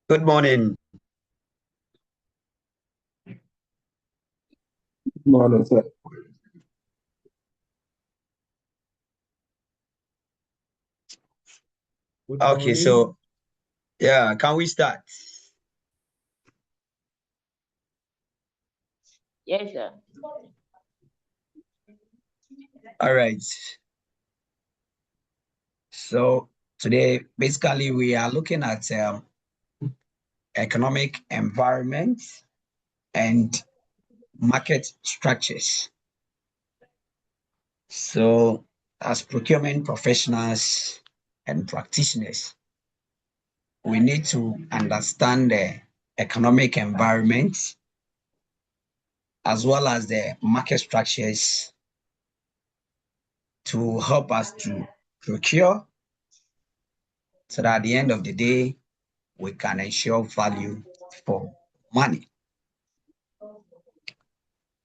Good morning. Morning, sir. Good Okay, morning. So yeah, can we start? Yes, sir. All right. So today, basically, we are looking at economic environment and market structures. So, as procurement professionals and practitioners, we need to understand the economic environment as well as the market structures to help us to procure so that at the end of the day, we can ensure value for money.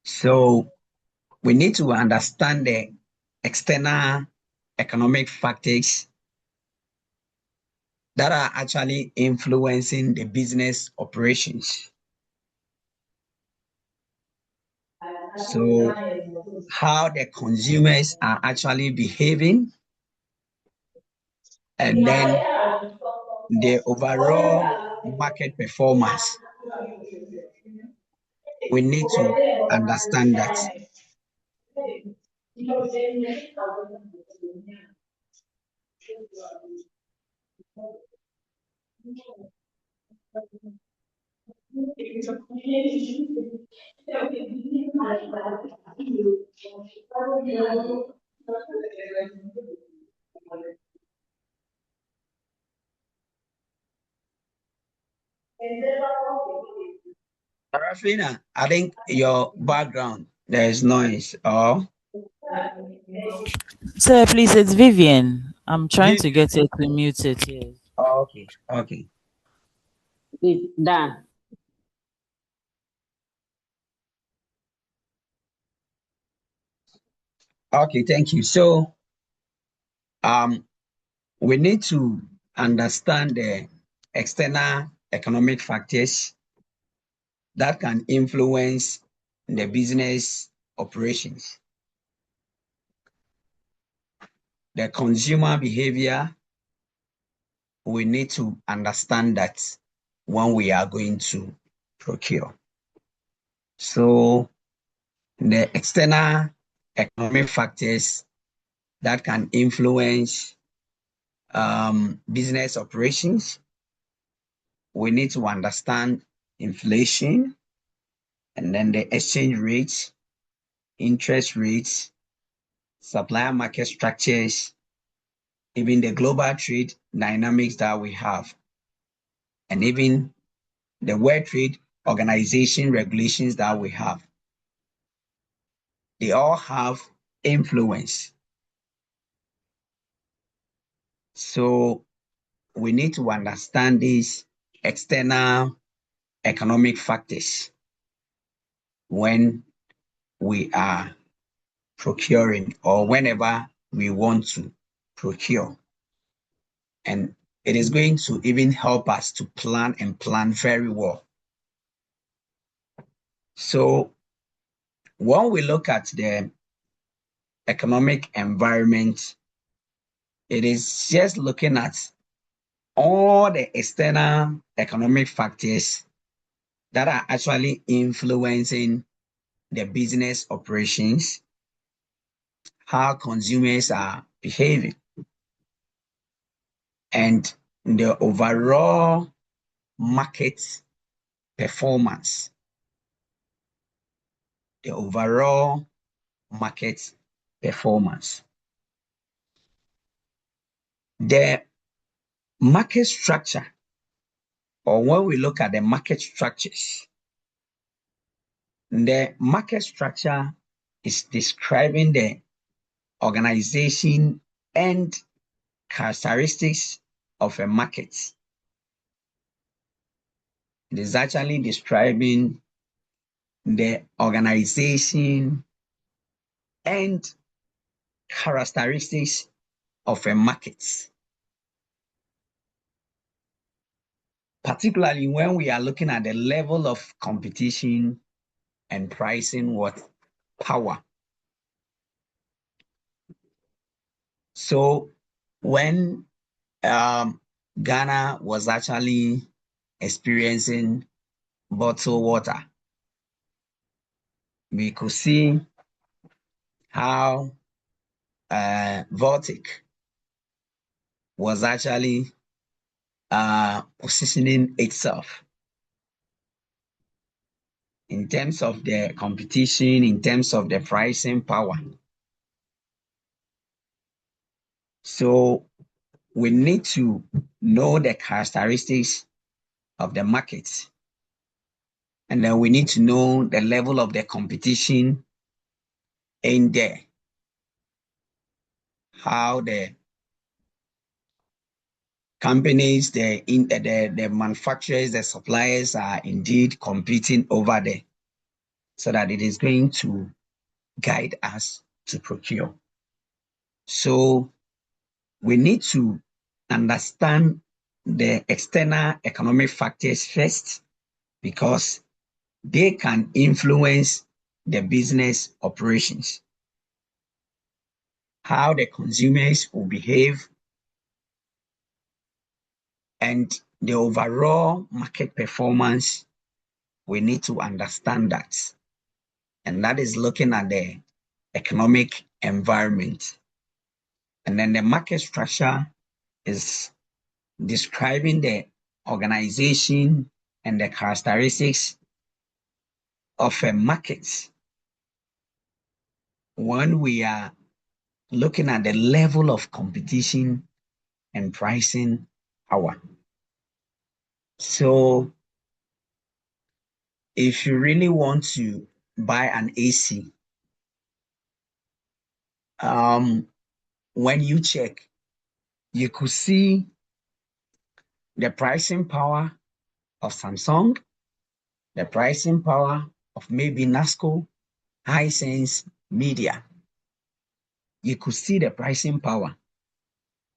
So we need to understand the external economic factors that are actually influencing the business operations. So how the consumers are actually behaving, and then the overall market performance. We need to understand that. Rafina, I think your background, there is noise. Oh, Sir, please, it's Vivian. I'm trying to Vivian. get it to mute it. Yes. Oh, okay, okay. Done. Okay, thank you. So, um, we need to understand the external economic factors that can influence the business operations. The consumer behavior, we need to understand that when we are going to procure. So, the external economic factors that can influence business operations, we need to understand inflation and then the exchange rates, interest rates, supplier market structures, even the global trade dynamics that we have, and even the World Trade Organization regulations that we have. They all have influence. So we need to understand these external economic factors when we are procuring or whenever we want to procure. And it is going to even help us to plan and plan very well. So when we look at the economic environment, it is just looking at all the external economic factors that are actually influencing the business operations, how consumers are behaving, and the overall market performance. The overall market performance. The market structure, or when we look at the market structures, the market structure is describing the organization and characteristics of a market. It is actually describing the organization and characteristics of a market. particularly when we are looking at the level of competition and pricing what power. So when Ghana was actually experiencing bottled water, we could see how Voltic was actually positioning itself in terms of the competition, in terms of the pricing power. So we need to know the characteristics of the market. And then we need to know the level of the competition in there, how the companies, the manufacturers, the suppliers are indeed competing over there, so that it is going to guide us to procure. So we need to understand the external economic factors first, because they can influence the business operations, how the consumers will behave, and the overall market performance. We need to understand that. And that is looking at the economic environment. And then the market structure is describing the organization and the characteristics of a market when we are looking at the level of competition and pricing power. So if you really want to buy an AC, when you check, you could see the pricing power of Samsung, the pricing power of maybe NASCO, Hisense, Media. You could see the pricing power.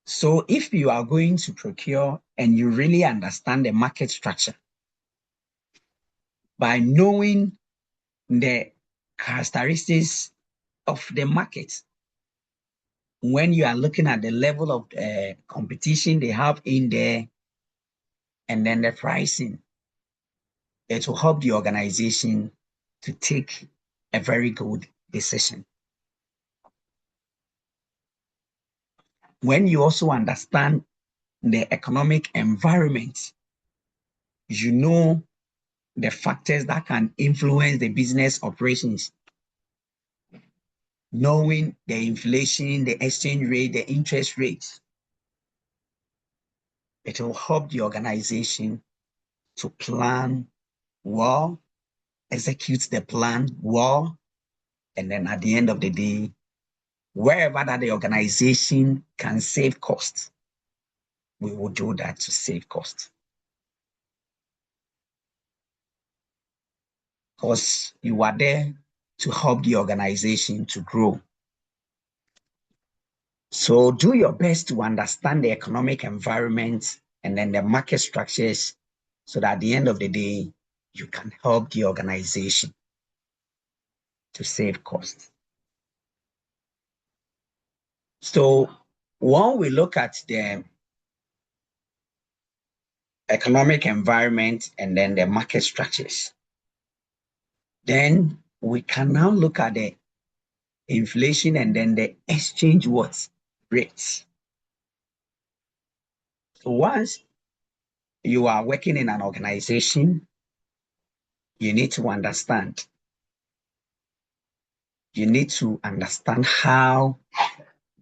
So if you are going to procure and you really understand the market structure, by knowing the characteristics of the market, when you are looking at the level of competition they have in there, and then the pricing, it will help the organization to take a very good decision. When you also understand the economic environment, you know the factors that can influence the business operations. Knowing the inflation, the exchange rate, the interest rates, it will help the organization to plan well, execute the plan well, and then at the end of the day, wherever that the organization can save costs, we will do that to save costs. Because you are there to help the organization to grow. So do your best to understand the economic environment and then the market structures, so that at the end of the day, you can help the organization to save costs. So when we look at the economic environment and then the market structures, then we can now look at the inflation and then the exchange rates. So once you are working in an organization, you need to understand. You need to understand how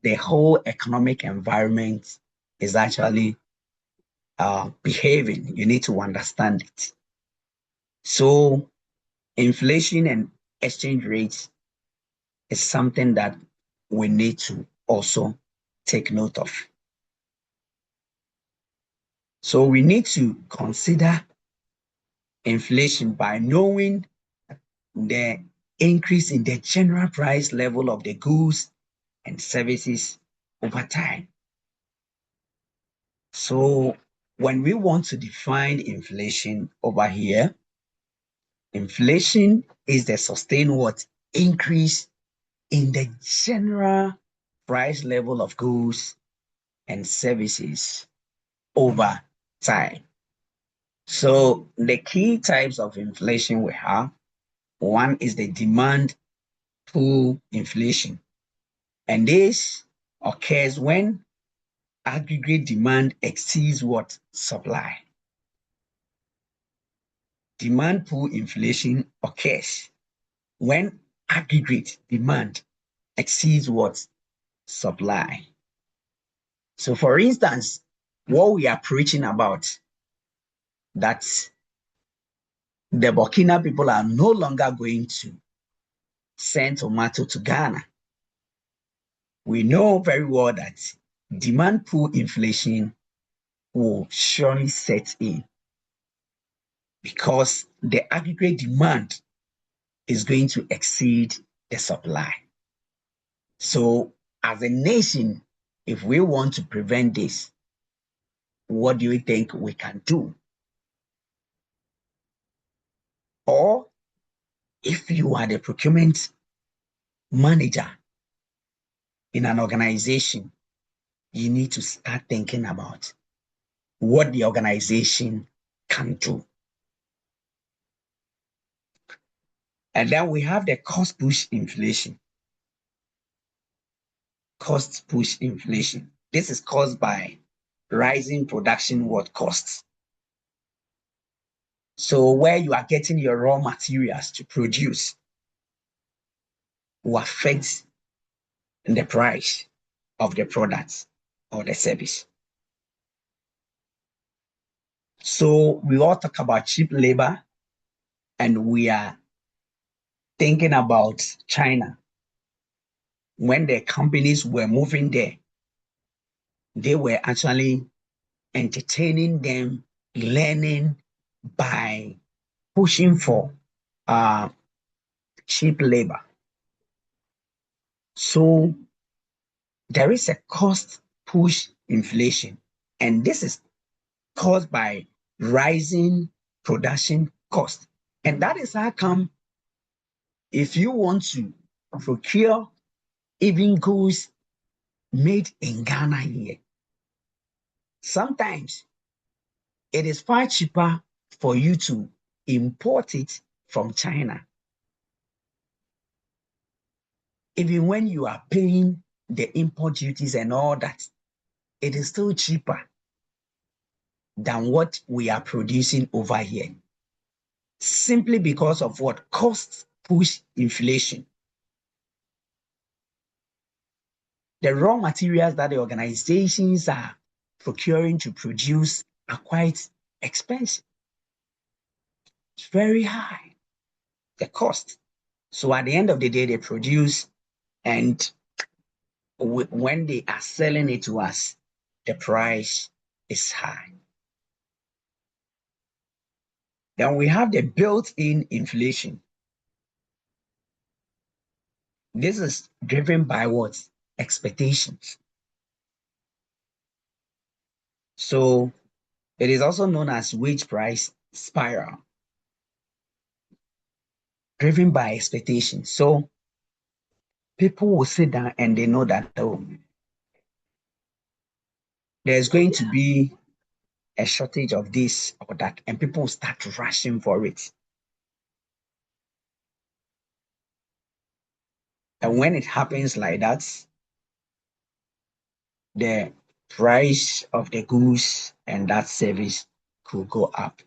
the whole economic environment is actually behaving. You need to understand it. So inflation and exchange rates is something that we need to also take note of. So we need to consider inflation by knowing the increase in the general price level of the goods and services over time. So when we want to define inflation over here, inflation is the sustained what? Increase in the general price level of goods and services over time. So the key types of inflation we have, one is the demand pull inflation. And this occurs when aggregate demand exceeds what? Supply. Demand pull inflation occurs when aggregate demand exceeds what? Supply. So for instance, what we are preaching about, that the Burkina people are no longer going to send tomato to Ghana. We know very well that demand pull inflation will surely set in because the aggregate demand is going to exceed the supply. So as a nation, if we want to prevent this, what do you think we can do? Or if you are the procurement manager in an organization, you need to start thinking about what the organization can do. And then we have the cost push inflation. Cost push inflation. This is caused by rising production costs. So where you are getting your raw materials to produce will affect the price of the product or the service. So we all talk about cheap labor, and we are thinking about China. When the companies were moving there, they were actually entertaining them, learning by pushing for cheap labor. So there is a cost push inflation, and this is caused by rising production cost. And that is how come if you want to procure even goods made in Ghana here, sometimes it is far cheaper for you to import it from China. Even when you are paying the import duties and all that, it is still cheaper than what we are producing over here. Simply because of what? Cost push inflation. The raw materials that the organizations are procuring to produce are quite expensive. It's very high, the cost. So at the end of the day, they produce, and when they are selling it to us, the price is high. Then we have the built-in inflation. This is driven by what? Expectations. So it is also known as wage price spiral, driven by expectations. So people will sit down and they know that there's going to be a shortage of this or that, and people will start rushing for it. And when it happens like that, the price of the goods and that service could go up.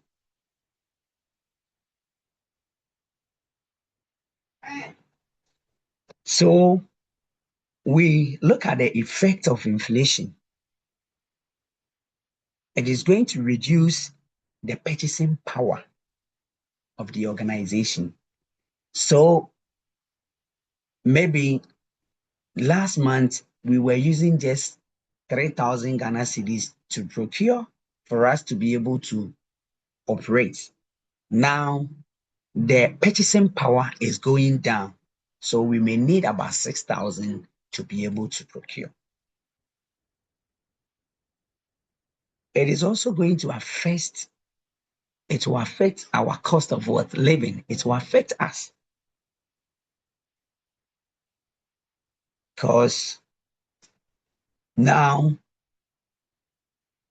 So we look at the effect of inflation. It is going to reduce the purchasing power of the organization. So maybe last month we were using just 3,000 Ghana cedis to procure for us to be able to operate. Now the purchasing power is going down, so we may need about 6,000 to be able to procure. it is also going to affect, it will affect our cost of what? Living. It will affect us. Because now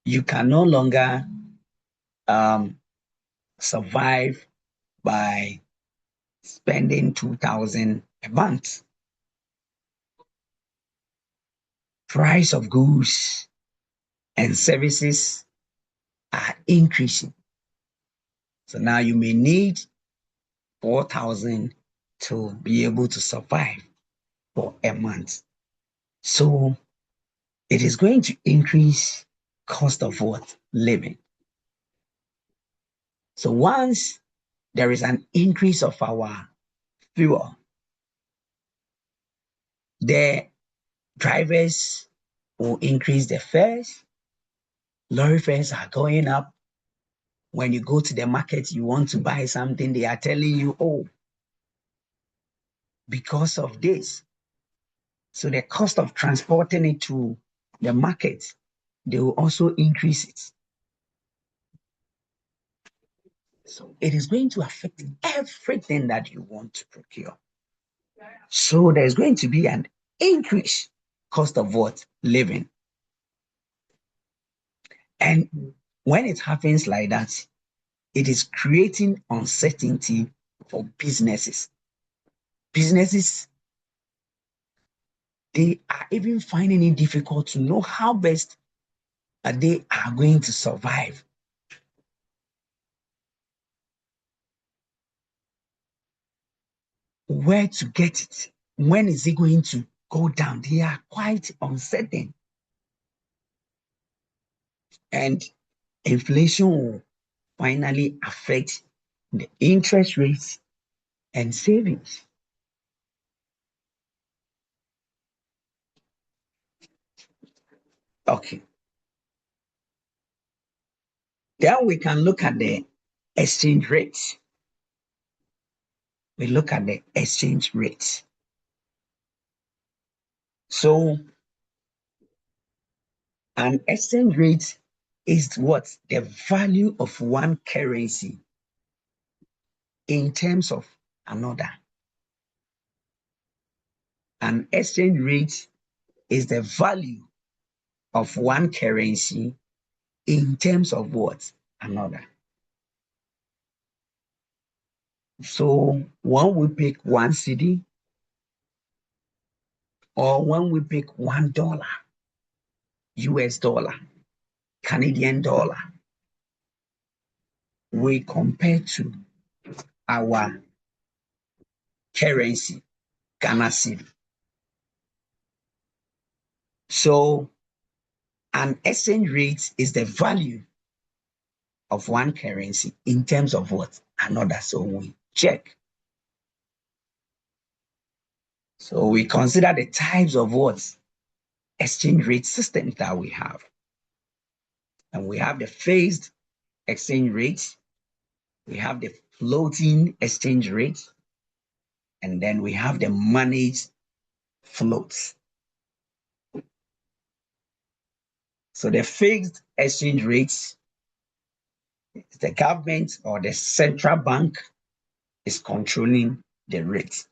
you can no longer survive by spending 2,000 a month. Price of goods and services are increasing. So now you may need 4,000 to be able to survive for a month. So it is going to increase cost of what? Living. So once there is an increase of our fuel, the drivers will increase the fares. Lorry fares are going up. When you go to the market, you want to buy something, they are telling you, oh, because of this. So the cost of transporting it to the market, they will also increase it. So it is going to affect everything that you want to procure. So there's going to be an increase cost of what? Living. And when it happens like that, it is creating uncertainty for businesses. Businesses, they are even finding it difficult to know how best they are going to survive. Where to get it? When is it going to go down? They are quite uncertain. And inflation will finally affect the interest rates and savings. Okay. Then we can look at the exchange rates. We look at the exchange rates. So an exchange rate is what? The value of one currency in terms of another. An exchange rate is the value of one currency in terms of what? Another. So when we pick one cedi or when we pick $1, US dollar, Canadian dollar, we compare to our currency, Ghana cedi. So an exchange rate is the value of one currency in terms of what? Another. So we check. So we consider the types of what? Exchange rate systems that we have. And we have the phased exchange rate, we have the floating exchange rate, and then we have the managed floats. So the fixed exchange rates, the government or the central bank is controlling the rate.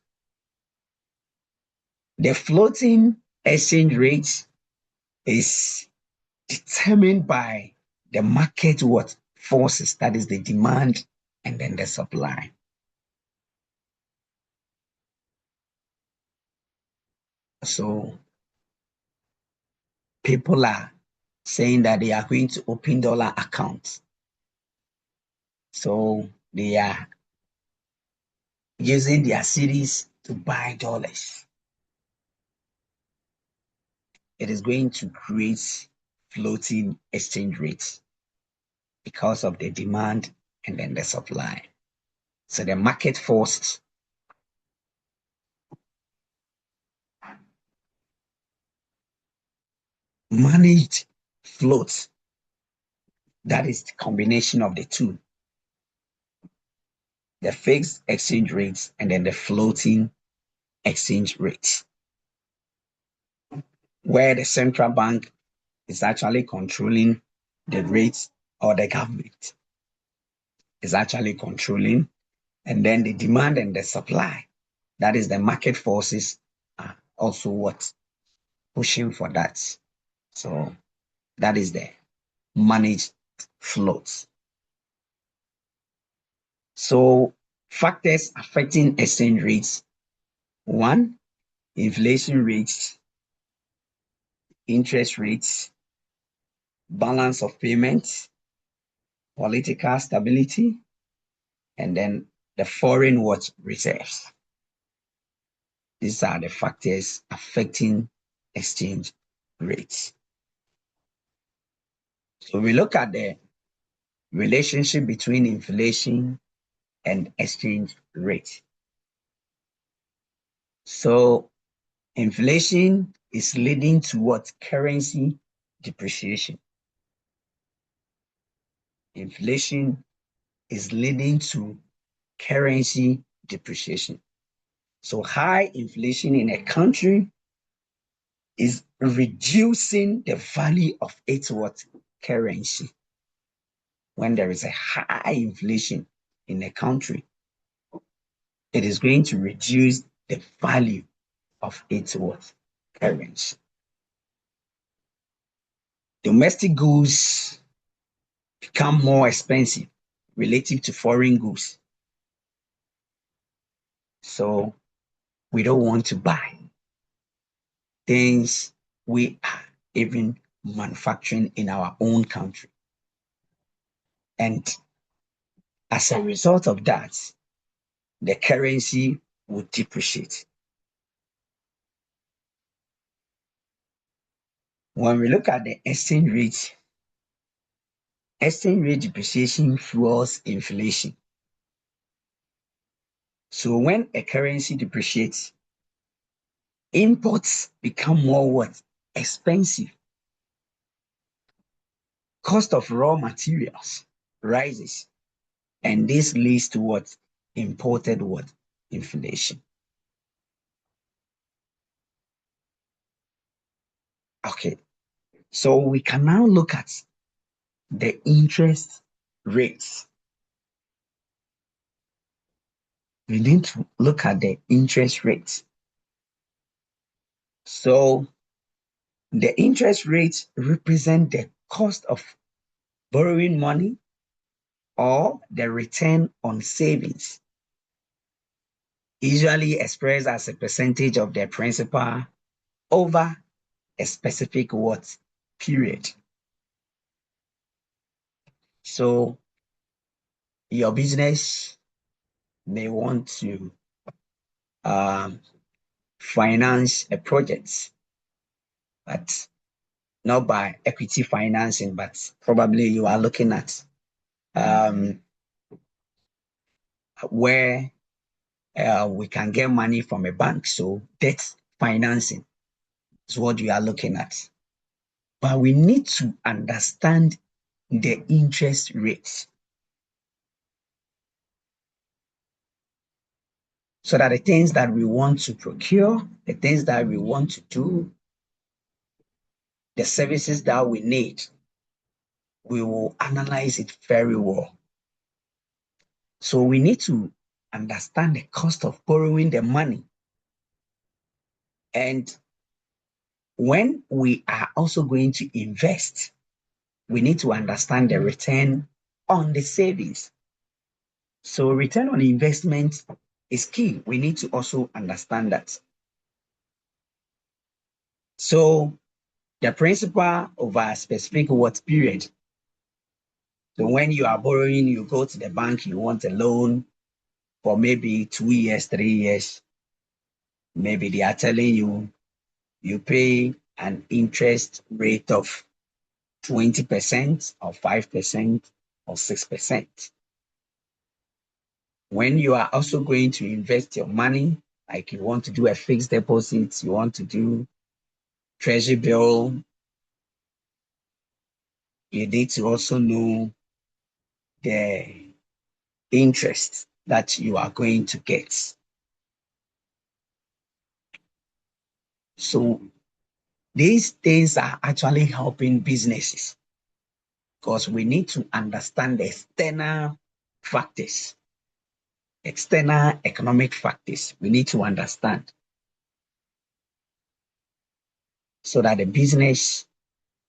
The floating exchange rate is determined by the market what forces, that is the demand and then the supply. So people are saying that they are going to open dollar accounts. So they are using their cedis to buy dollars. It is going to create floating exchange rates because of the demand and then the supply. So the market forces managed floats. That is the combination of the two. The fixed exchange rates and then the floating exchange rates, where the central bank is actually controlling the rates, or the government is actually controlling. And then the demand and the supply, that is the market forces, are also what pushing for that. So that is the managed floats. So factors affecting exchange rates: one, inflation rates, interest rates, balance of payments, political stability, and then the foreign what reserves. These are the factors affecting exchange rates. So we look at the relationship between inflation and exchange rate. So inflation is leading to what? Currency depreciation. Inflation is leading to currency depreciation. So high inflation in a country is reducing the value of its what? Currency. When there is a high inflation in a country, it is going to reduce the value of its what? Currency. Domestic goods become more expensive relative to foreign goods. So we don't want to buy things we are even manufacturing in our own country. And as a result of that, the currency will depreciate. When we look at the exchange rate depreciation fuels inflation. So when a currency depreciates, imports become more what? Expensive. Cost of raw materials rises, and this leads to what? Imported what? Inflation. Okay, so we can now look at the interest rates. We need to look at the interest rates. So the interest rates represent the cost of borrowing money or the return on savings, usually expressed as a percentage of their principal over a specific what? Period. So your business may want to um, finance a project, but not by equity financing, but probably you are looking at um, where we can get money from a bank. So debt financing is what you are looking at. But we need to understand the interest rates so that the things that we want to procure, the things that we want to do, the services that we need, we will analyze it very well. So we need to understand the cost of borrowing the money. And when we are also going to invest, we need to understand the return on the savings. So return on investment is key. We need to also understand that. So the principal over a specific what period. So when you are borrowing, you go to the bank, you want a loan for maybe 2 years, 3 years. Maybe they are telling you you pay an interest rate of 20% or 5% or 6%. When you are also going to invest your money, like you want to do a fixed deposit, you want to do treasury bill, you need to also know the interest that you are going to get. So these things are actually helping businesses because we need to understand the external factors, external economic factors. We need to understand so that the business,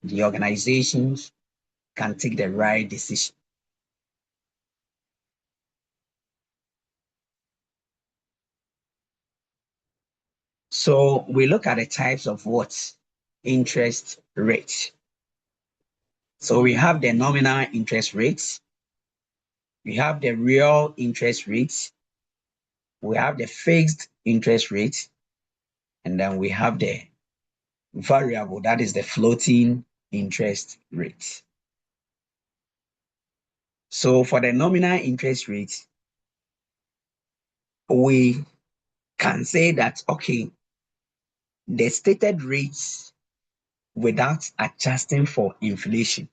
the organizations can take the right decision. So we look at the types of what? Interest rates. So we have the nominal interest rates, we have the real interest rates, we have the fixed interest rate, and then we have the variable, that is the floating interest rate. So for the nominal interest rate, we can say that, okay, the stated rates without adjusting for inflation.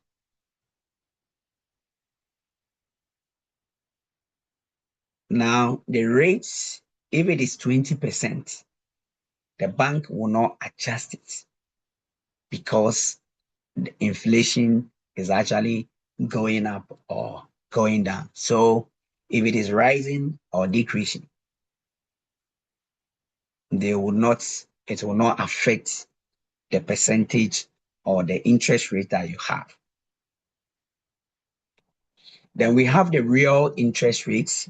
Now, the rates, if it is 20%, the bank will not adjust it because the inflation is actually going up or going down. So if it is rising or decreasing, it will not affect the percentage or the interest rate that you have. Then we have the real interest rates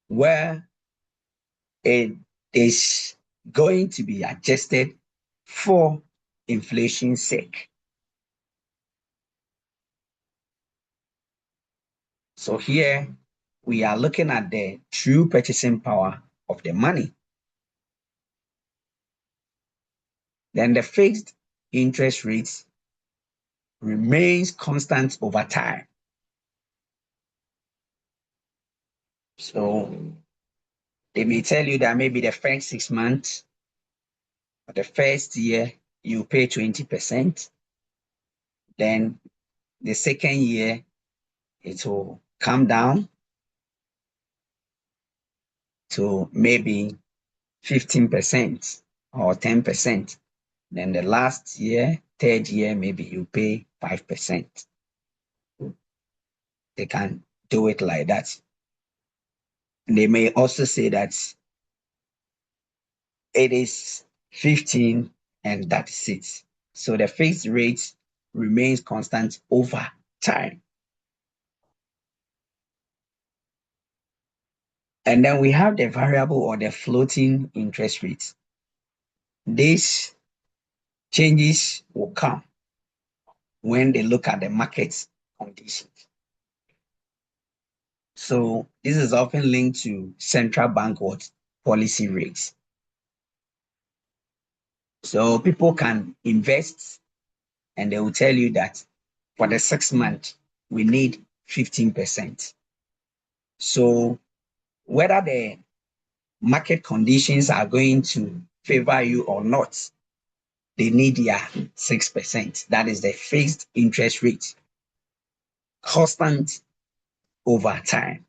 where it is going to be adjusted for inflation's sake. So here we are looking at the true purchasing power of the money. Then the fixed interest rate remains constant over time. So they may tell you that maybe the first 6 months or the first year you pay 20%. Then the second year it will come down to maybe 15% or 10%. Then the last year, third year, maybe you pay 5%. They can do it like that. They may also say that it is 15 and that's it. So the fixed rate remains constant over time. And then we have the variable or the floating interest rate. These changes will come when they look at the market conditions. So this is often linked to central bank policy rates. So people can invest and they will tell you that for the 6 months, we need 15%. So whether the market conditions are going to favor you or not, they need their 6%. That is the fixed interest rate, constant over time.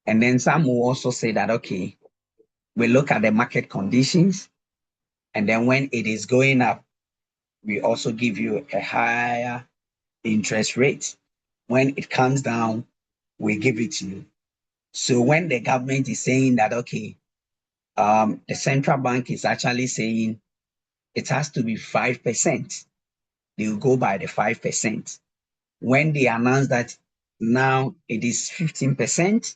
And then some will also say that, okay, we look at the market conditions, and then when it is going up, we also give you a higher interest rate. When it comes down, we give it to you. So when the government is saying that, okay, the central bank is actually saying it has to be 5%, they will go by the 5%. When they announce that now it is 15%,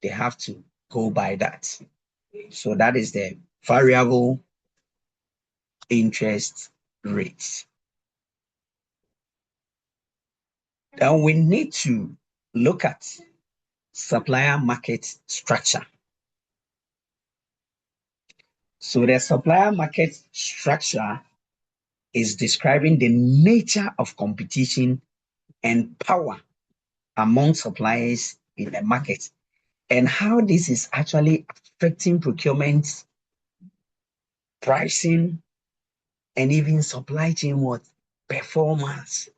they have to go by that. So that is the variable interest rate. Then we need to look at supplier market structure. So the supplier market structure is describing the nature of competition and power among suppliers in the market and how this is actually affecting procurement, pricing, and even supply chain performance.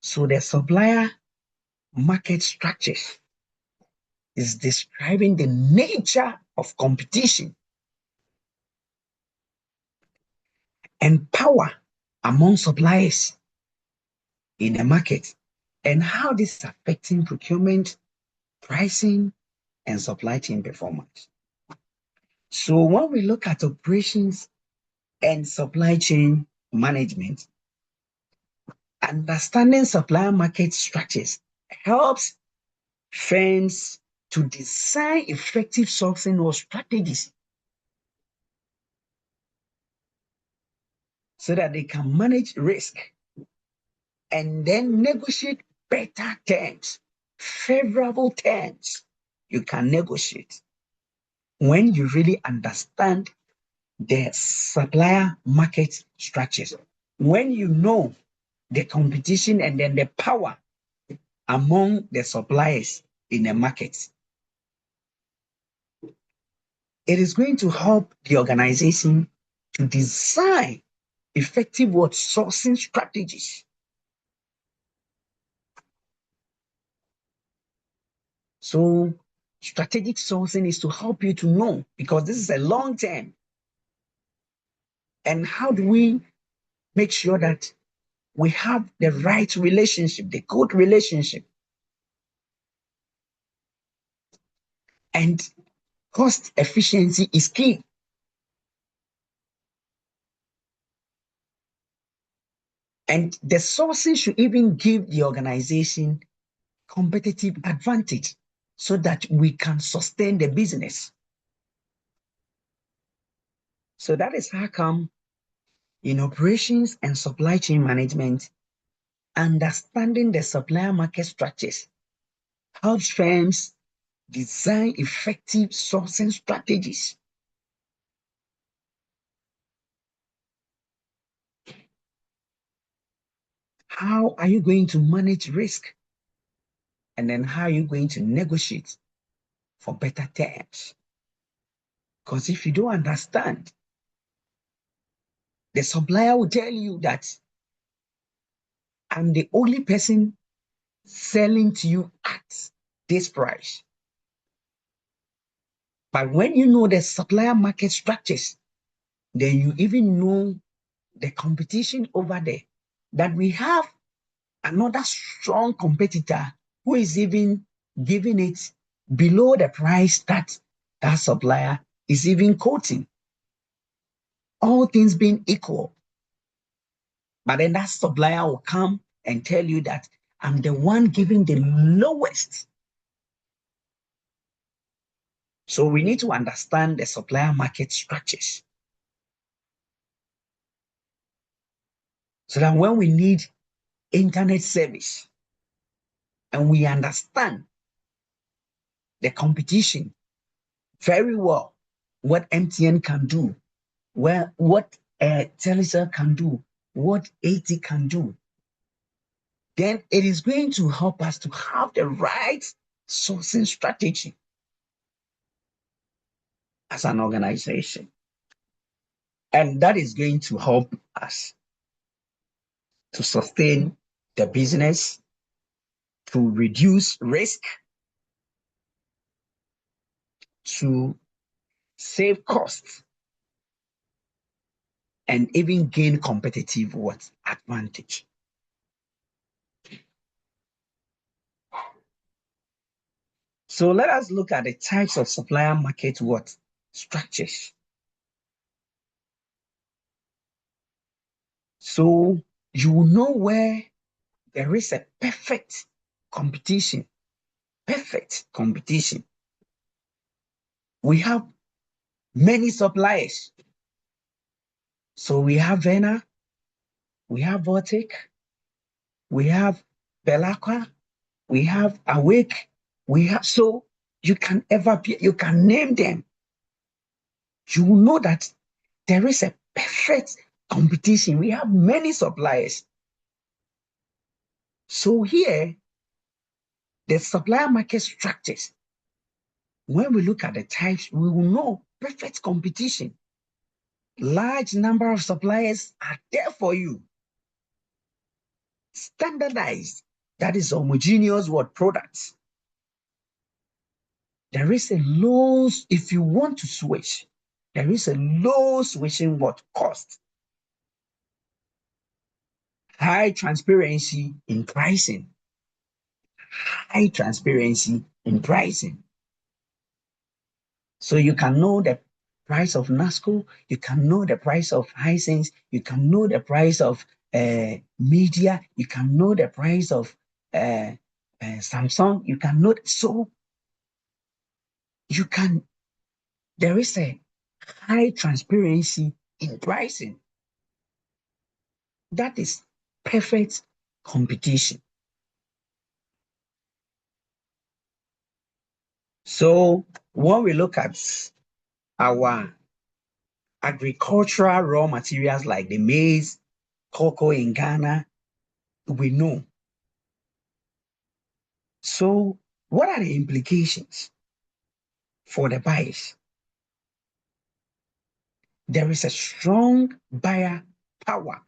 So the supplier market structures is describing the nature of competition and power among suppliers in the market, and how this is affecting procurement, pricing, and supply chain performance. So when we look at operations and supply chain management, understanding supplier market structures helps firms to design effective sourcing or strategies so that they can manage risk and then negotiate better terms, favorable terms. You can negotiate when you really understand the supplier market structures, when you know the competition and then the power among the suppliers in the market. It is going to help the organization to design effective sourcing strategies. So strategic sourcing is to help you to know, because this is a long term. And how do we make sure that we have the right relationship, the good relationship? And cost efficiency is key. And the sourcing should even give the organization competitive advantage so that we can sustain the business. So that is how come in operations and supply chain management, understanding the supplier market structures helps firms design effective sourcing strategies. How are you going to manage risk? And then how are you going to negotiate for better terms? Because if you don't understand, the supplier will tell you that I'm the only person selling to you at this price. But when you know the supplier market structures, then you even know the competition over there, that we have another strong competitor who is even giving it below the price that that supplier is even quoting. All things being equal. But then that supplier will come and tell you that I'm the one giving the lowest. So we need to understand the supplier market structures so that when we need internet service and we understand the competition very well, what MTN can do, what Telecel can do, what AT can do, then it is going to help us to have the right sourcing strategy as an organization. And that is going to help us to sustain the business, to reduce risk, to save costs, and even gain competitive advantage. So let us look at the types of supplier market structures. So you will know where there is a perfect competition. Perfect competition. We have many suppliers. So we have Vena, we have Vortic, we have Belacqua, we have Awake, we have, so you can name them. You will know that there is a perfect competition. We have many suppliers. So here, the supplier market structures, when we look at the types, we will know perfect competition. Large number of suppliers are there for you. Standardized, that is homogeneous products. There is a low, if you want to switch, there is a low switching cost. high transparency in pricing. High transparency in pricing. So you can know the price of NASCO, you can know the price of Hisense, you can know the price of media, you can know the price of Samsung, you can know. So you can, there is a high transparency in pricing. That is perfect competition. So when we look at our agricultural raw materials like the maize, cocoa in Ghana, we know. So what are the implications for the buyers? There is a strong buyer power.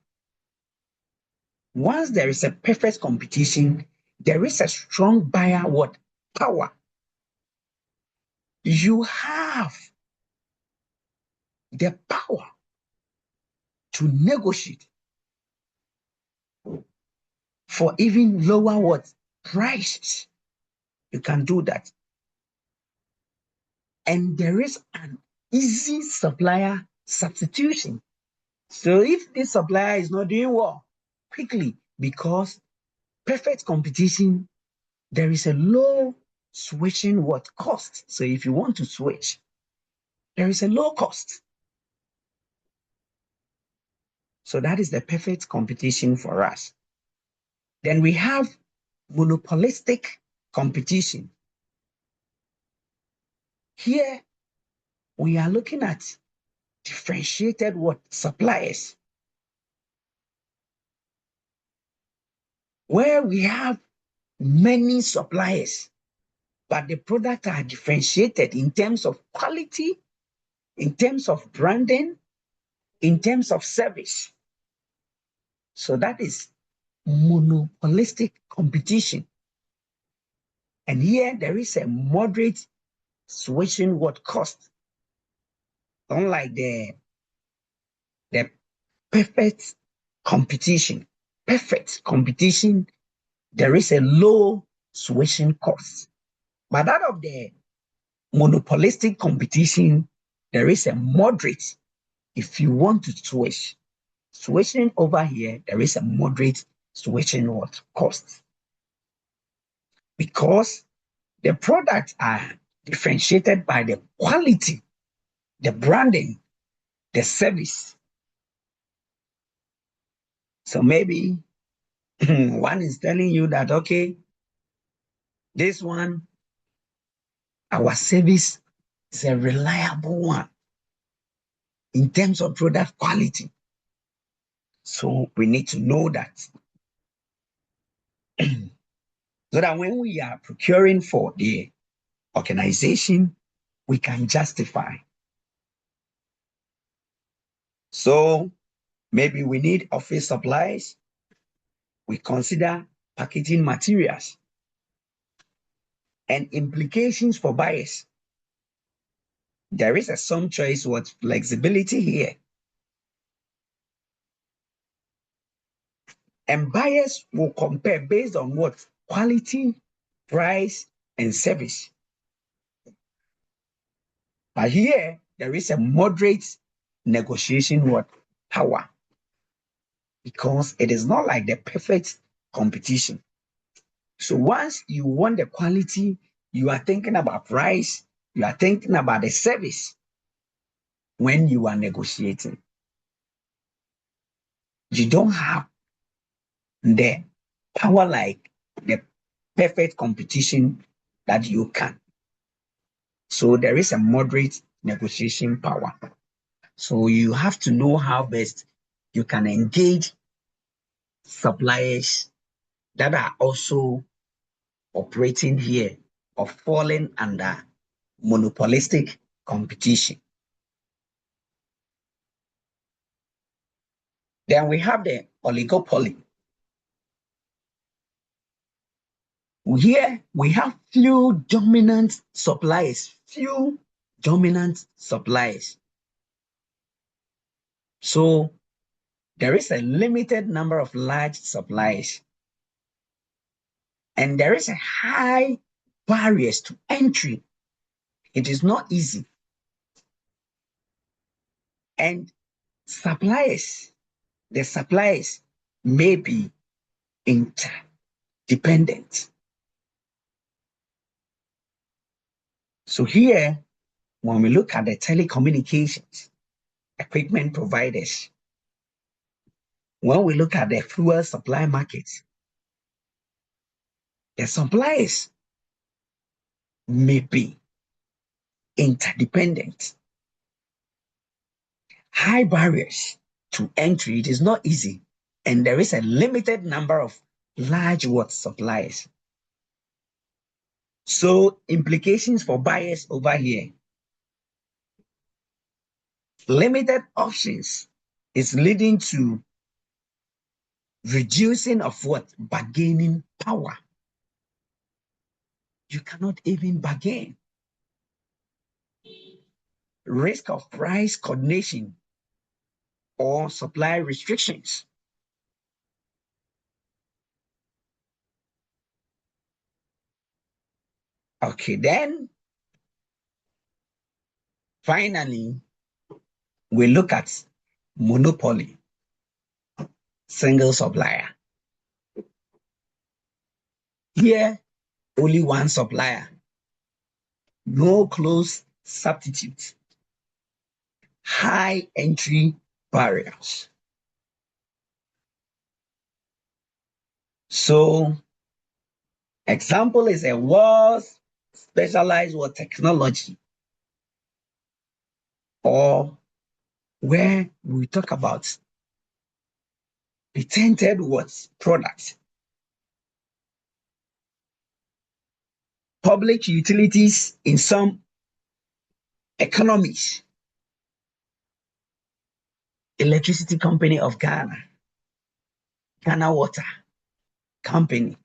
Once there is a perfect competition, there is a strong buyer what? Power. You have the power to negotiate for even lower what? Prices. You can do that. And there is an easy supplier substitution. So if this supplier is not doing well, quickly, because perfect competition, there is a low switching what cost. So if you want to switch, there is a low cost. So that is the perfect competition for us. Then we have monopolistic competition. Here we are looking at differentiated what suppliers, where we have many suppliers, but the products are differentiated in terms of quality, in terms of branding, in terms of service. So that is monopolistic competition. And here there is a moderate switching what cost. Unlike the perfect competition. Perfect competition, there is a low switching cost. But that of the monopolistic competition, there is a moderate. If you want to switch, switching over here, there is a moderate switching what cost. Because the products are differentiated by the quality, the branding, the service. So maybe one is telling you that, okay, this one, our service is a reliable one in terms of product quality. So we need to know that. So that when we are procuring for the organization, we can justify. So maybe we need office supplies. We consider packaging materials and implications for buyers. There is some choice with flexibility here. And buyers will compare based on what? Quality, price, and service. But here, there is a moderate negotiation what? Power. Because it is not like the perfect competition. So once you want the quality, you are thinking about price, you are thinking about the service when you are negotiating. You don't have the power like the perfect competition that you can. So there is a moderate negotiation power. So you have to know how best you can engage suppliers that are also operating here or falling under monopolistic competition. Then we have the oligopoly. Here we have few dominant suppliers. So there is a limited number of large suppliers, and there is a high barriers to entry. It is not easy. And the suppliers may be interdependent. So here, when we look at the telecommunications equipment providers, when we look at the fuel supply markets, the suppliers may be interdependent. High barriers to entry, it is not easy. And there is a limited number of large suppliers. So implications for buyers over here. Limited options is leading to reducing of bargaining power. You cannot even bargain. Risk of price coordination or supply restrictions. Okay, then finally, we look at monopoly, single supplier. Here, only one supplier, no close substitute, high entry barriers. So, example is a world specialized technology, or where we talk about patented products. Public utilities in some economies. Electricity Company of Ghana, Ghana Water Company.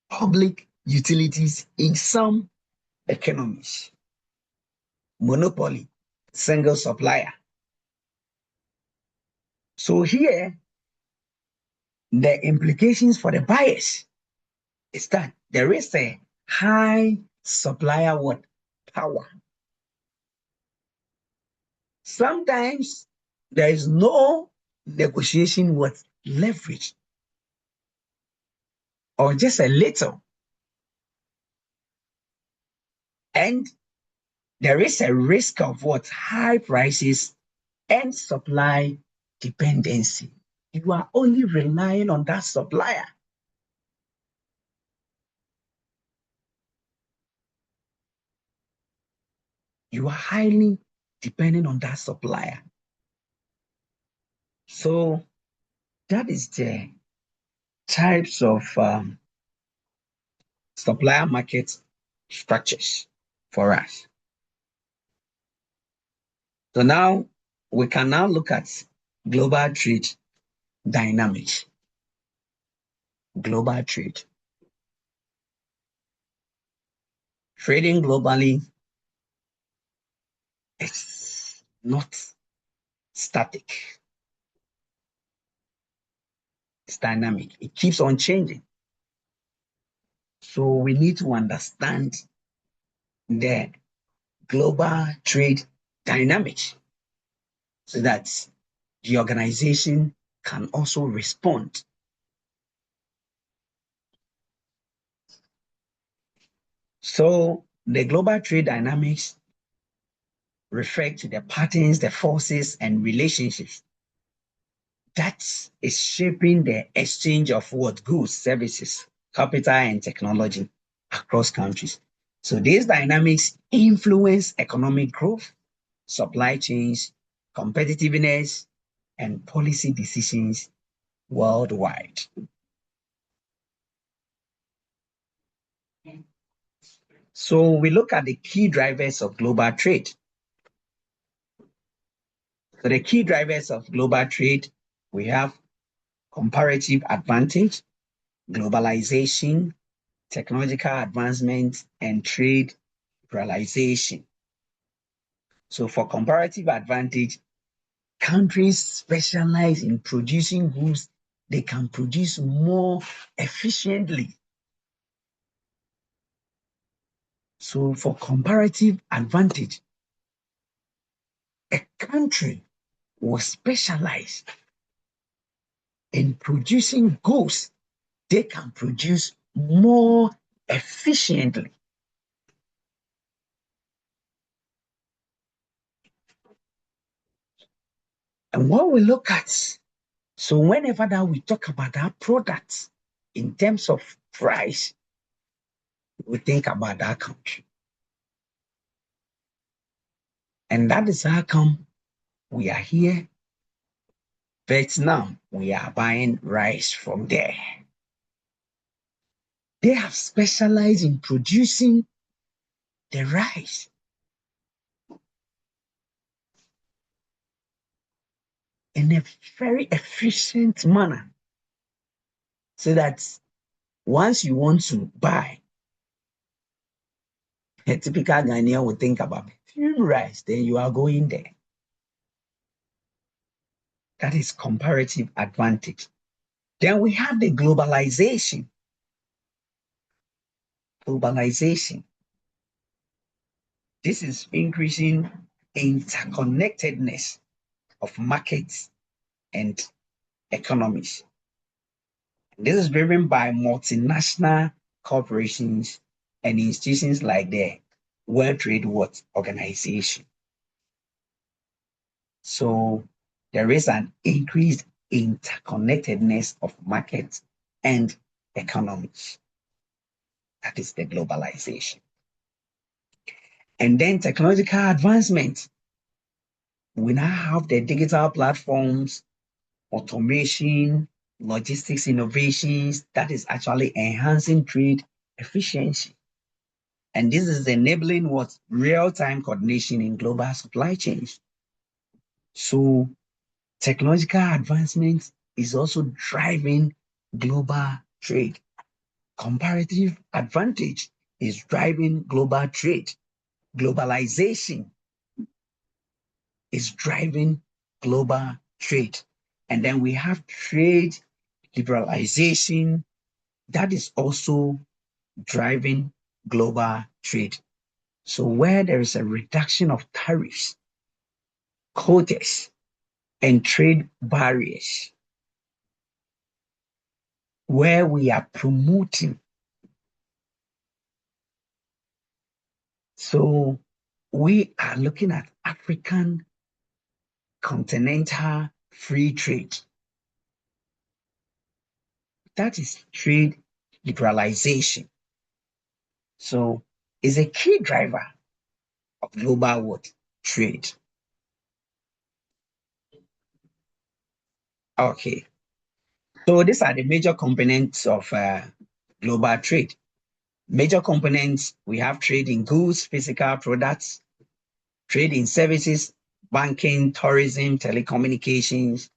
Public utilities in some economies. Monopoly, single supplier. So here, the implications for the buyers is that there is a high supplier power. Sometimes there is no negotiation with leverage, or just a little. And there is a risk of high prices and supply dependency. You are only relying on that supplier. You are highly dependent on that supplier. So that is the types of supplier market structures for us. So now we can now look at global trade dynamics. Global trade. Trading globally is not static. It's dynamic. It keeps on changing. So we need to understand the global trade dynamics so that the organization can also respond. So the global trade dynamics refer to the patterns, the forces, and relationships that is shaping the exchange of goods, services, capital, and technology across countries. So these dynamics influence economic growth, supply chains, competitiveness, and policy decisions worldwide. So we look at the key drivers of global trade. So the key drivers of global trade, we have comparative advantage, globalization, technological advancement, and trade liberalization. So for comparative advantage, countries specialize in producing goods they can produce more efficiently. So for comparative advantage, a country will specialize in producing goods they can produce more efficiently. And what we look at, so whenever that we talk about that product in terms of price, we think about that country. And that is how come we are here. Vietnam, we are buying rice from there. They have specialized in producing the rice in a very efficient manner, so that once you want to buy, a typical Ghanaian would think about rice, then you are going there. That is comparative advantage. Then we have the globalization. Globalization. This is increasing interconnectedness of markets and economies. This is driven by multinational corporations and institutions like the World Trade Organization. So there is an increased interconnectedness of markets and economies. That is the globalization. And then technological advancement. We now have the digital platforms, automation, logistics innovations that is actually enhancing trade efficiency. And this is enabling what? Real-time coordination in global supply chains. So technological advancement is also driving global trade. Comparative advantage is driving global trade. Globalization is driving global trade. And then we have trade liberalization that is also driving global trade. So where there is a reduction of tariffs, quotas, and trade barriers, where we are promoting. So we are looking at African continental free trade. That is trade liberalization. So it's a key driver of global trade. Okay. So these are the major components of global trade. Major components, we have trade in goods, physical products, trade in services, banking, tourism, telecommunications,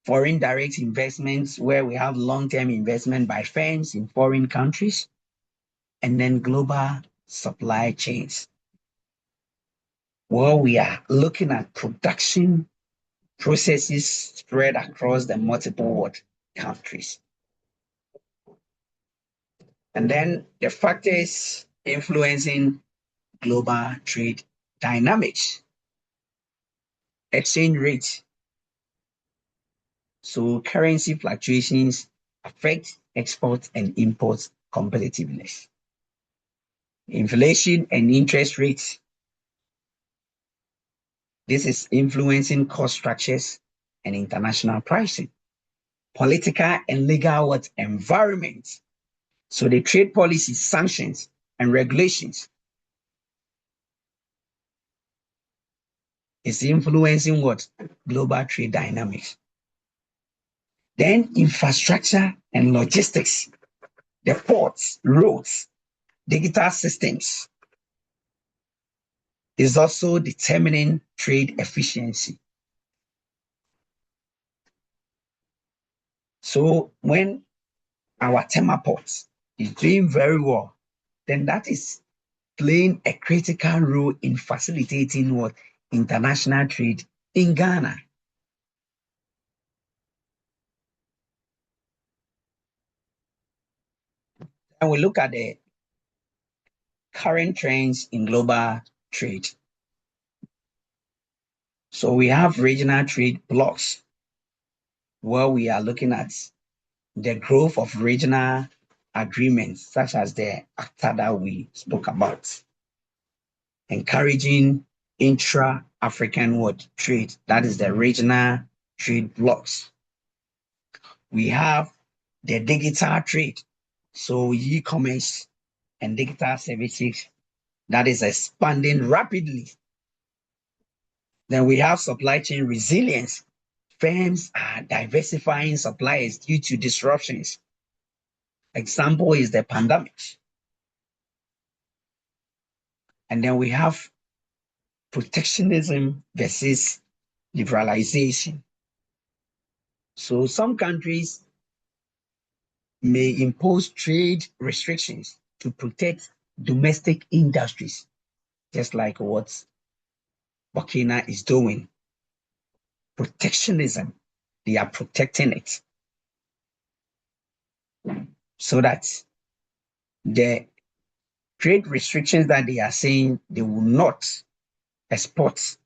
foreign direct investments, where we have long-term investment by firms in foreign countries, and then global supply chains. Well, we are looking at production processes spread across the multiple countries. And then the factors influencing global trade dynamics. Exchange rate. So currency fluctuations affect export and import competitiveness. Inflation and interest rates. This is influencing cost structures and international pricing. Political and legal environment. So the trade policy, sanctions, and regulations is influencing global trade dynamics. Then infrastructure and logistics, the ports, roads, digital systems is also determining trade efficiency. So when our Tema port is doing very well, then that is playing a critical role in facilitating international trade in Ghana. And we look at the current trends in global trade. So we have regional trade blocks where we are looking at the growth of regional agreements, such as the ACTA that we spoke about, encouraging intra-African trade, that is the regional trade blocks. We have the digital trade, so e-commerce and digital services that is expanding rapidly. Then we have supply chain resilience. Firms are diversifying suppliers due to disruptions. Example is the pandemic. And then we have protectionism versus liberalization. So some countries may impose trade restrictions to protect domestic industries, just like what Burkina is doing. Protectionism, they are protecting it so that the trade restrictions that they are saying they will not export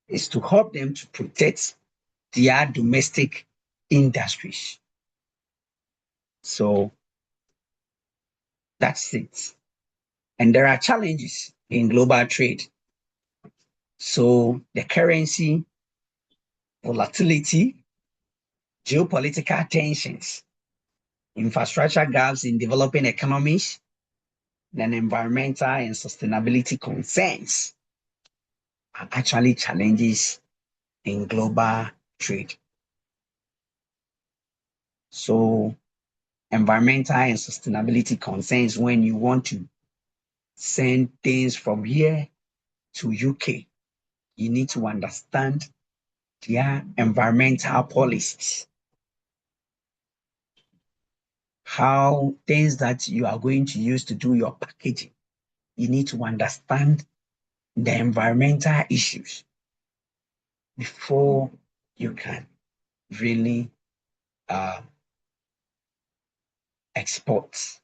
is to help them to protect their domestic industries. So that's it. And there are challenges in global trade. So the currency volatility, geopolitical tensions, infrastructure gaps in developing economies, then environmental and sustainability concerns are actually challenges in global trade. So environmental and sustainability concerns when you want to send things from here to UK, you need to understand their environmental policies, how things that you are going to use to do your packaging, you need to understand the environmental issues before you can really export.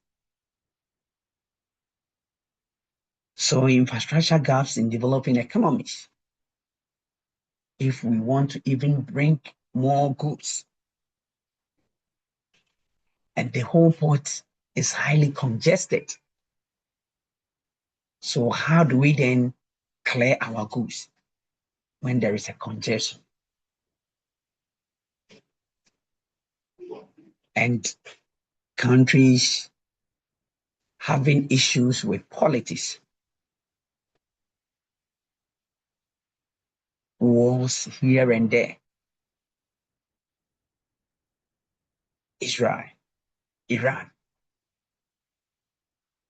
So infrastructure gaps in developing economies. If we want to even bring more goods, and the whole port is highly congested. So how do we then clear our goods when there is a congestion? And countries having issues with politics, wars here and there. Israel, Iran,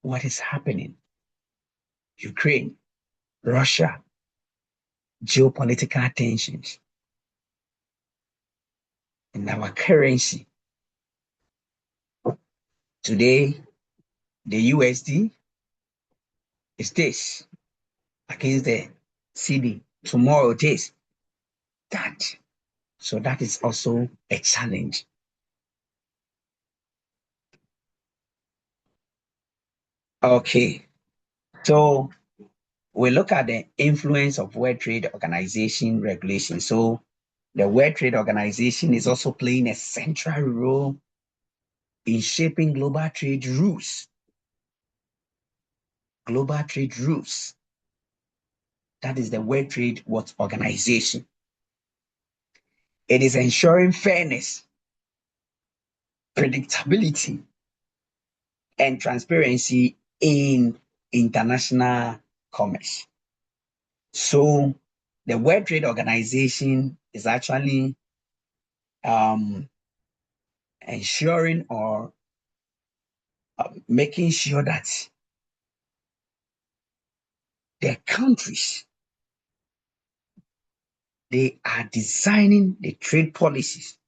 what is happening? Ukraine, Russia, geopolitical tensions, and our currency. Today, the USD is this against the CD. Tomorrow it is that. So that is also a challenge. Okay, so we look at the influence of World Trade Organization regulation. So the World Trade Organization is also playing a central role in shaping global trade rules. Global trade rules. That is the World Trade Organization. It is ensuring fairness, predictability, and transparency in international commerce. So the World Trade Organization is actually ensuring or making sure that the countries, they are designing the trade policies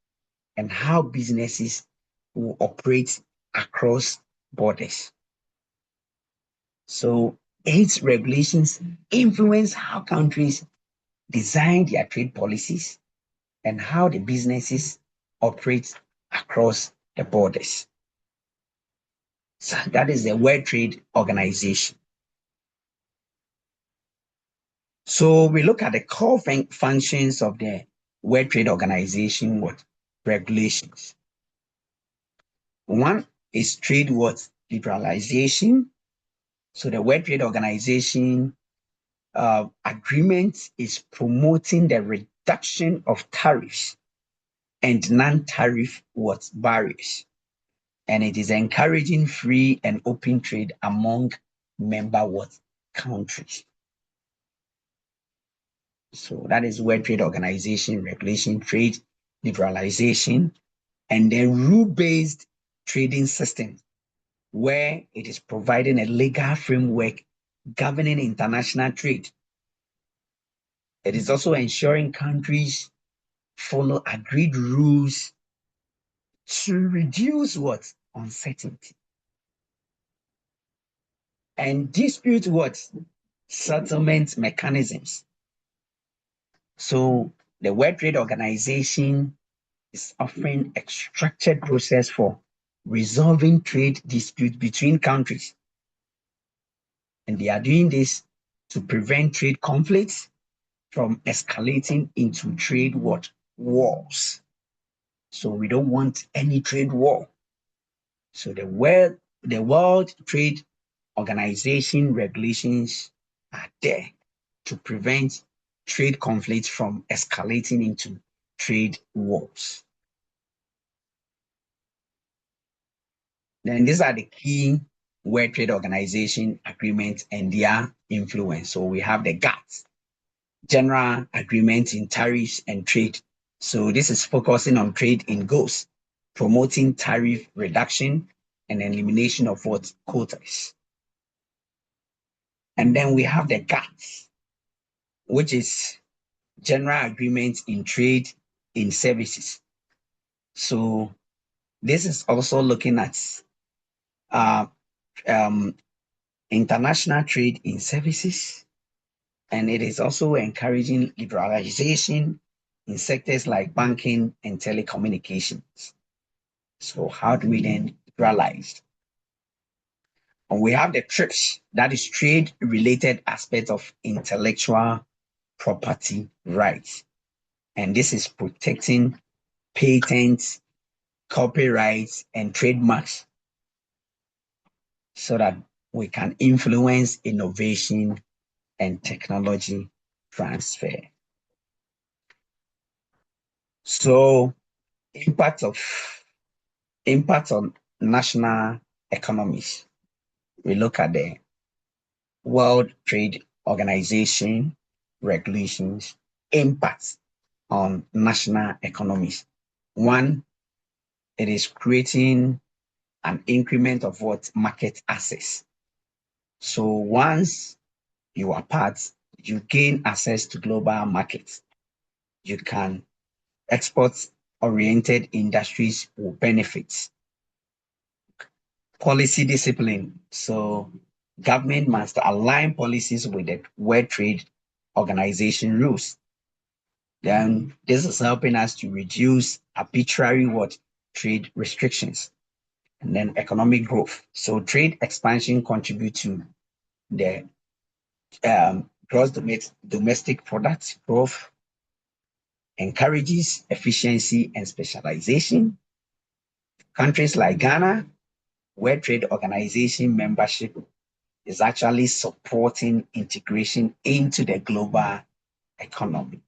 and how businesses will operate across borders. So its regulations influence how countries design their trade policies and how the businesses operate across the borders. So that is the World Trade Organization. So we look at the core functions of the World Trade Organization with regulations. One is trade what liberalization. So the World Trade Organization agreement is promoting the reduction of tariffs and non-tariff what barriers, and it is encouraging free and open trade among member what countries. So that is World Trade Organization regulation, trade liberalization, and the rule-based trading system, where it is providing a legal framework governing international trade. It is also ensuring countries follow agreed rules to reduce what? Uncertainty. And dispute what? Settlement mechanisms. So the World Trade Organization is offering a structured process for resolving trade disputes between countries. And they are doing this to prevent trade conflicts from escalating into trade what? Wars. So we don't want any trade war. So the World Trade Organization regulations are there to prevent trade conflicts from escalating into trade wars. Then these are the key World Trade Organization agreements and their influence. So we have the GATT, General Agreement in Tariffs and Trade. So this is focusing on trade in goods, promoting tariff reduction and elimination of what? Quotas. And then we have the GATT, which is General Agreement in Trade in Services. So this is also looking at uh, um, international trade in services, and it is also encouraging liberalization in sectors like banking and telecommunications. So how do we then liberalize? And we have the TRIPS, that is trade-related aspect of intellectual property rights. And this is protecting patents, copyrights, and trademarks so that we can influence innovation and technology transfer. So impact on national economies. We look at the World Trade Organization regulations, impacts on national economies. One, it is creating an increment of what? Market access. So once you are part, you gain access to global markets. You can export-oriented industries will benefit. Policy discipline. So government must align policies with the World Trade Organization rules. Then this is helping us to reduce arbitrary what? Trade restrictions. And then economic growth. So trade expansion contribute to the gross domestic product growth, encourages efficiency and specialization. Countries like Ghana, World Trade Organization membership is actually supporting integration into the global economy.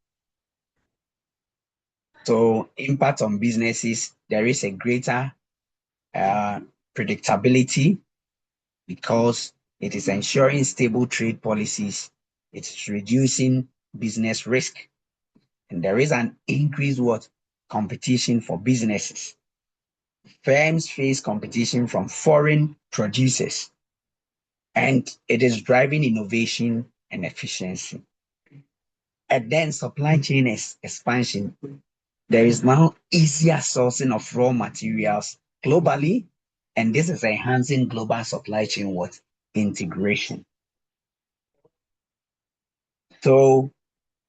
So impact on businesses, there is a greater predictability because it is ensuring stable trade policies. It's reducing business risk, and there is an increased what? Competition for businesses. Firms face competition from foreign producers, and it is driving innovation and efficiency. And then supply chain expansion. There is now easier sourcing of raw materials globally, and this is enhancing global supply chain what? Integration. So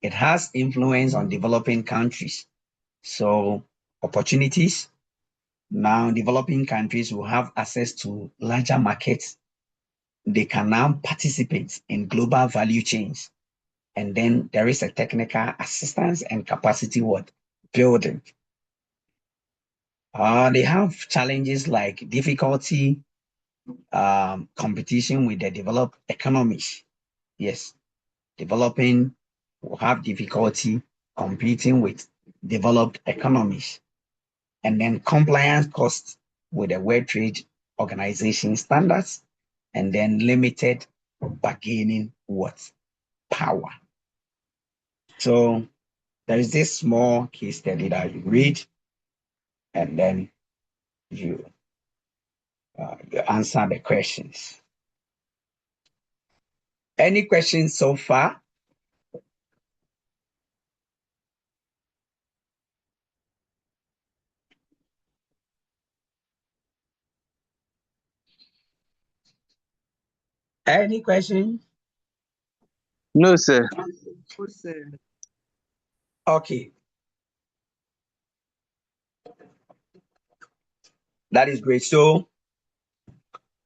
it has influence on developing countries. So opportunities, Now, developing countries will have access to larger markets. They can now participate in global value chains. And then there is a technical assistance and capacity building. They have challenges like difficulty, competition with the developed economies. Yes, developing will have difficulty competing with developed economies. And then compliance costs with the World Trade Organization standards, and then limited bargaining power. So there is this small case study that you read, and then you answer the questions. Any questions so far? Any questions? No, sir. Okay, that is great. So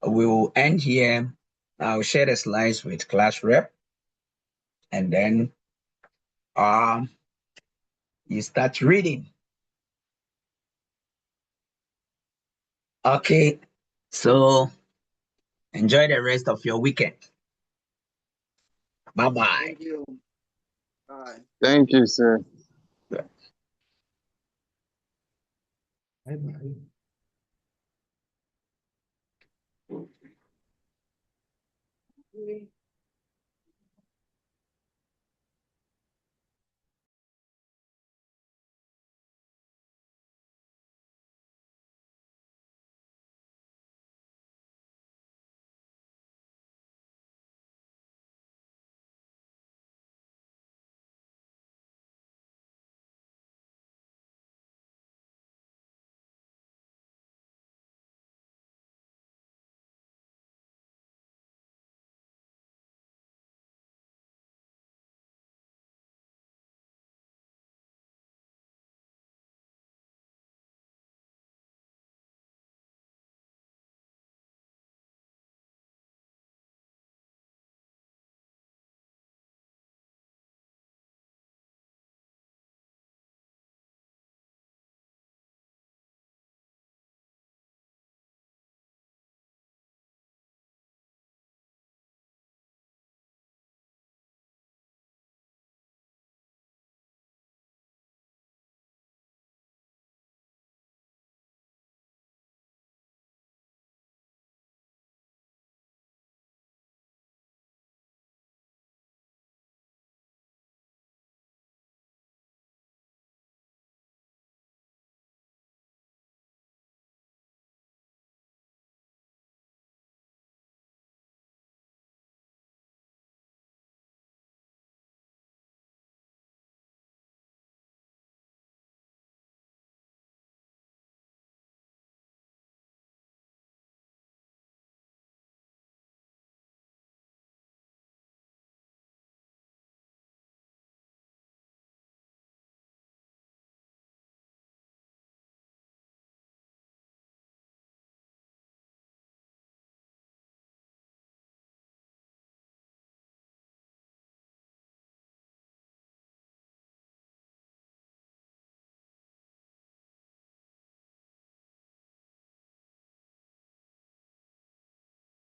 we will end here. I'll share the slides with class rep, and then you start reading. Okay, so enjoy the rest of your weekend. Bye-bye. Thank you. Bye. Thank you, sir. Bye-bye.